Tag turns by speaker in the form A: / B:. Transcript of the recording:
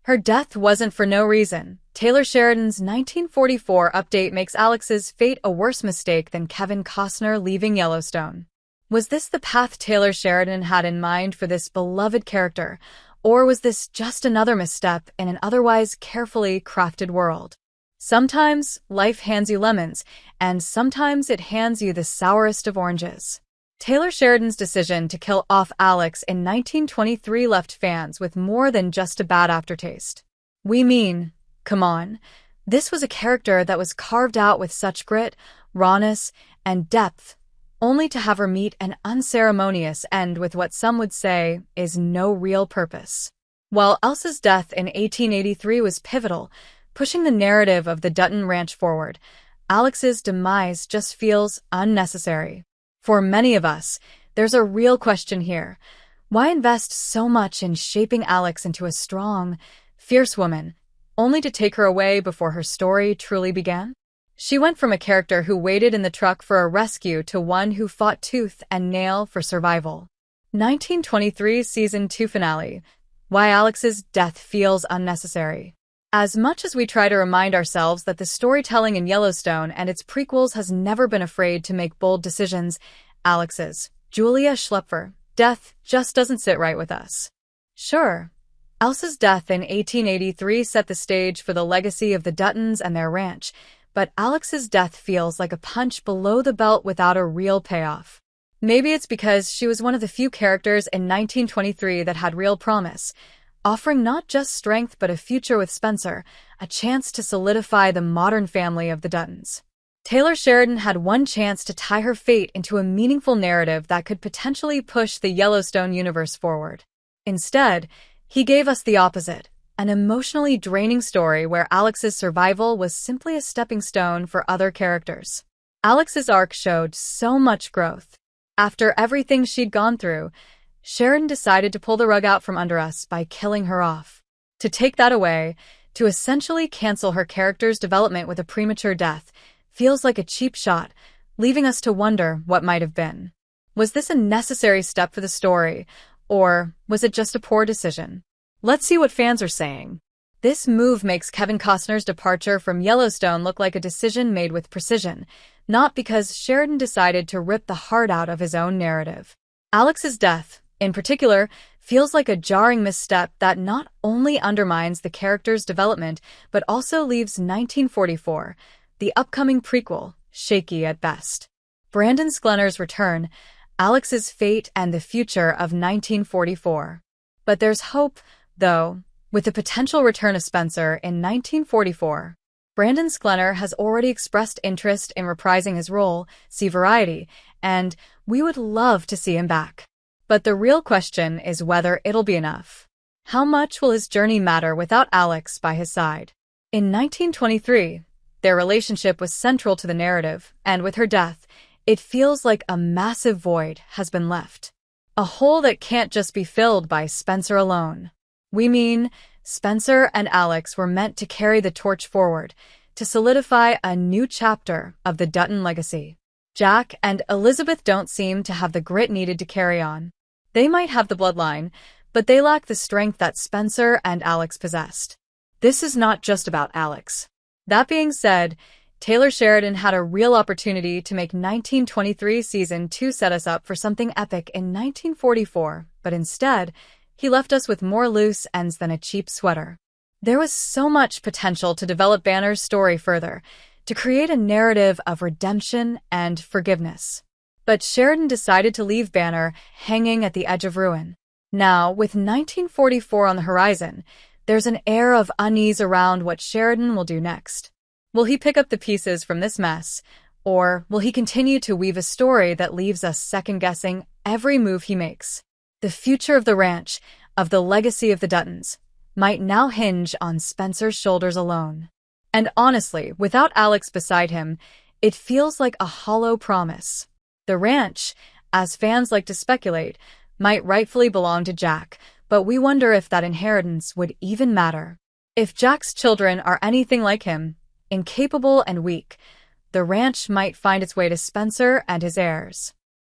A: Her death wasn't for no reason. Taylor Sheridan's 1944 update makes Alex's fate a worse mistake than Kevin Costner leaving Yellowstone. Was this the path Taylor Sheridan had in mind for this beloved character, or was this just another misstep in an otherwise carefully crafted world? Sometimes life hands you lemons, and sometimes it hands you the sourest of oranges. Taylor Sheridan's decision to kill off Alex in 1923 left fans with more than just a bad aftertaste. Come on, this was a character that was carved out with such grit, rawness, and depth, only to have her meet an unceremonious end with what some would say is no real purpose. While Elsa's death in 1883 was pivotal, pushing the narrative of the Dutton Ranch forward, Alex's demise just feels unnecessary. For many of us, there's a real question here. Why invest so much in shaping Alex into a strong, fierce woman, only to take her away before her story truly began? She went from a character who waited in the truck for a rescue to one who fought tooth and nail for survival. 1923 Season 2 Finale. Why Alex's death feels unnecessary. As much as we try to remind ourselves that the storytelling in Yellowstone and its prequels has never been afraid to make bold decisions, Alex's, Julia Schlepfer, death just doesn't sit right with us. Sure, Elsa's death in 1883 set the stage for the legacy of the Duttons and their ranch, but Alex's death feels like a punch below the belt without a real payoff. Maybe it's because she was one of the few characters in 1923 that had real promise, offering not just strength but a future with Spencer, a chance to solidify the modern family of the Duttons. Taylor Sheridan had one chance to tie her fate into a meaningful narrative that could potentially push the Yellowstone universe forward. Instead, he gave us the opposite, an emotionally draining story where Alex's survival was simply a stepping stone for other characters. Alex's arc showed so much growth. After everything she'd gone through, Sheridan decided to pull the rug out from under us by killing her off. To take that away, to essentially cancel her character's development with a premature death, feels like a cheap shot, leaving us to wonder what might have been. Was this a necessary step for the story, or was it just a poor decision? Let's see what fans are saying. This move makes Kevin Costner's departure from Yellowstone look like a decision made with precision, not because Sheridan decided to rip the heart out of his own narrative. Alex's death, in particular, feels like a jarring misstep that not only undermines the character's development, but also leaves 1944, the upcoming prequel, shaky at best. Brandon Sklenor's return, Alex's fate and the future of 1944. But there's hope, though, with the potential return of Spencer in 1944. Brandon Sklenor has already expressed interest in reprising his role, see Variety, and we would love to see him back. But the real question is whether it'll be enough. How much will his journey matter without Alex by his side? In 1923, their relationship was central to the narrative, and with her death, it feels like a massive void has been left. A hole that can't just be filled by Spencer alone. Spencer and Alex were meant to carry the torch forward, to solidify a new chapter of the Dutton legacy. Jack and Elizabeth don't seem to have the grit needed to carry on. They might have the bloodline, but they lack the strength that Spencer and Alex possessed. This is not just about Alex. That being said, Taylor Sheridan had a real opportunity to make 1923 Season 2 set us up for something epic in 1944, but instead, he left us with more loose ends than a cheap sweater. There was so much potential to develop Banner's story further, to create a narrative of redemption and forgiveness. But Sheridan decided to leave Banner hanging at the edge of ruin. Now, with 1944 on the horizon, there's an air of unease around what Sheridan will do next. Will he pick up the pieces from this mess, or will he continue to weave a story that leaves us second-guessing every move he makes? The future of the ranch, of the legacy of the Duttons, might now hinge on Spencer's shoulders alone. And honestly, without Alex beside him, it feels like a hollow promise. The ranch, as fans like to speculate, might rightfully belong to Jack, but we wonder if that inheritance would even matter. If Jack's children are anything like him, incapable and weak, the ranch might find its way to Spencer and his heirs.